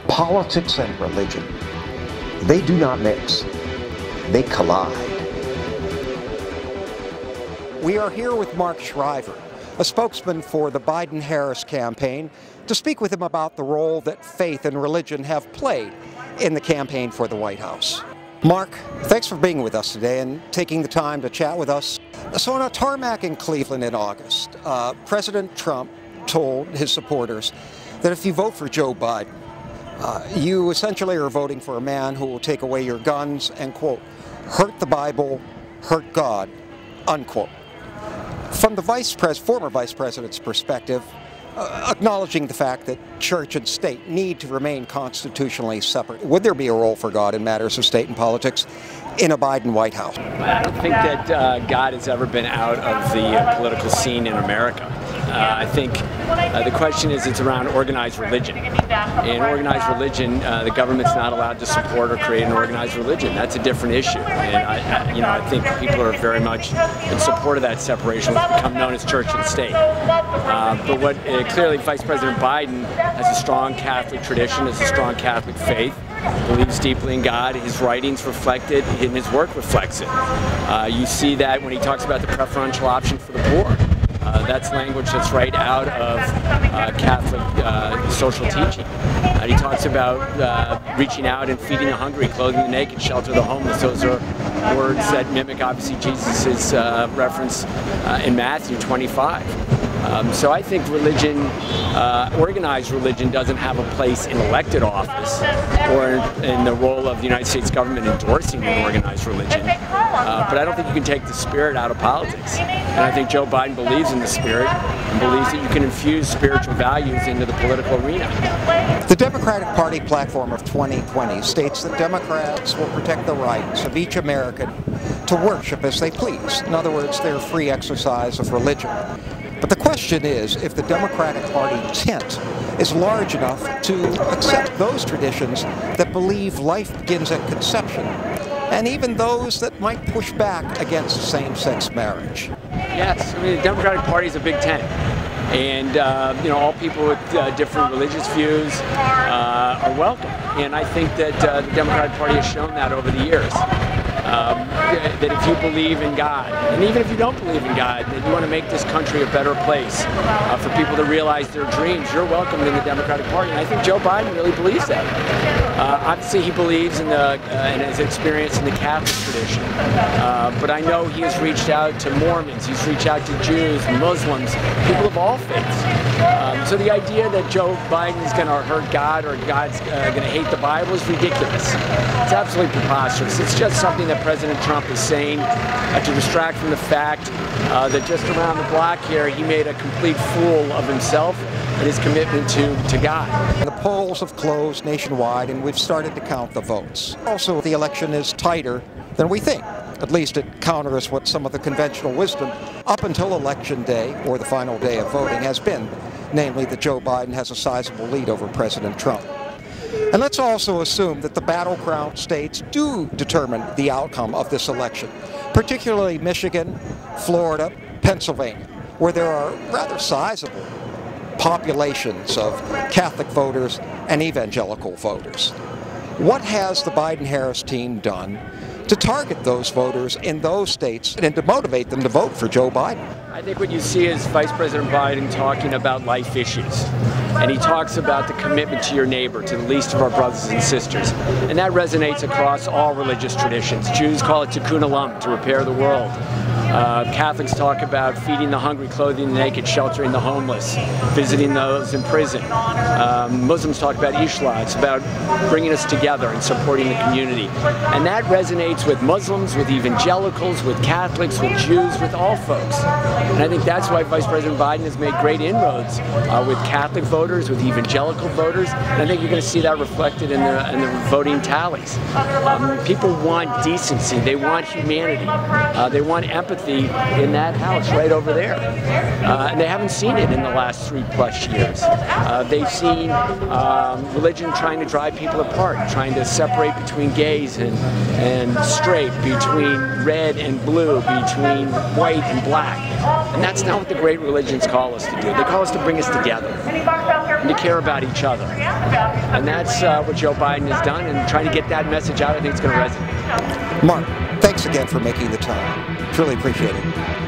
Politics and religion, they do not mix, they collide. We are here with Mark Shriver, a spokesman for the Biden-Harris campaign, to speak with him about the role that faith and religion have played in the campaign for the White House. Mark, thanks for being with us today and taking the time to chat with us. So on a tarmac in Cleveland in August, President Trump told his supporters that if you vote for Joe Biden, you essentially are voting for a man who will take away your guns and, quote, hurt the Bible, hurt God, unquote. From the former vice president's perspective, acknowledging the fact that church and state need to remain constitutionally separate, would there be a role for God in matters of state and politics in a Biden White House? I don't think that God has ever been out of the political scene in America. I think the question is, it's around organized religion. In organized religion, the government's not allowed to support or create an organized religion. That's a different issue. And I think people are very much in support of that separation, what's become known as church and state. But what clearly Vice President Biden has a strong Catholic tradition, has a strong Catholic faith, believes deeply in God. His writings reflect it, and his work reflects it. You see that when he talks about the preferential option for the poor. That's language that's right out of Catholic social teaching. He talks about reaching out and feeding the hungry, clothing the naked, shelter the homeless. Those are words that mimic, obviously, Jesus' reference in Matthew 25. So I think religion, organized religion, doesn't have a place in elected office or in the role of the United States government endorsing an organized religion. But I don't think you can take the spirit out of politics. And I think Joe Biden believes in the spirit and believes that you can infuse spiritual values into the political arena. The Democratic Party platform of 2020 states that Democrats will protect the rights of each American to worship as they please. In other words, their free exercise of religion. But the question is if the Democratic Party tent is large enough to accept those traditions that believe life begins at conception, and even those that might push back against same-sex marriage. Yes, I mean, the Democratic Party is a big tent. And, all people with different religious views are welcome. And I think that the Democratic Party has shown that over the years. That if you believe in God, and even if you don't believe in God, that you want to make this country a better place for people to realize their dreams, you're welcome in the Democratic Party. And I think Joe Biden really believes that. Obviously, he believes in and has experience in the Catholic tradition. But I know he has reached out to Mormons, he's reached out to Jews, Muslims, people of all faiths. So the idea that Joe Biden is going to hurt God or God's going to hate the Bible is ridiculous. It's absolutely preposterous. It's just something that President Trump is saying to distract from the fact that just around the block here he made a complete fool of himself and his commitment to God. The polls have closed nationwide and we've started to count the votes. Also, the election is tighter than we think. At least it counters what some of the conventional wisdom up until Election Day, or the final day of voting, has been, namely that Joe Biden has a sizable lead over President Trump. And let's also assume that the battleground states do determine the outcome of this election, particularly Michigan, Florida, Pennsylvania, where there are rather sizable populations of Catholic voters and evangelical voters. What has the Biden-Harris team done to target those voters in those states and to motivate them to vote for Joe Biden? I think what you see is Vice President Biden talking about life issues. And he talks about the commitment to your neighbor, to the least of our brothers and sisters. And that resonates across all religious traditions. Jews call it tikkun olam, to repair the world. Catholics talk about feeding the hungry, clothing the naked, sheltering the homeless, visiting those in prison. Muslims talk about Ishla. It's about bringing us together and supporting the community. And that resonates with Muslims, with evangelicals, with Catholics, with Jews, with all folks. And I think that's why Vice President Biden has made great inroads with Catholic voters, with evangelical voters. And I think you're going to see that reflected in the voting tallies. People want decency. They want humanity. They want empathy in that house right over there. And they haven't seen it in the last 3+ years. They've seen religion trying to drive people apart, trying to separate between gays and straight, between red and blue, between white and black. And that's not what the great religions call us to do. They call us to bring us together. and to care about each other. And that's what Joe Biden has done, and trying to get that message out, I think it's going to resonate. Mark, thanks again for making the time. Truly appreciate it.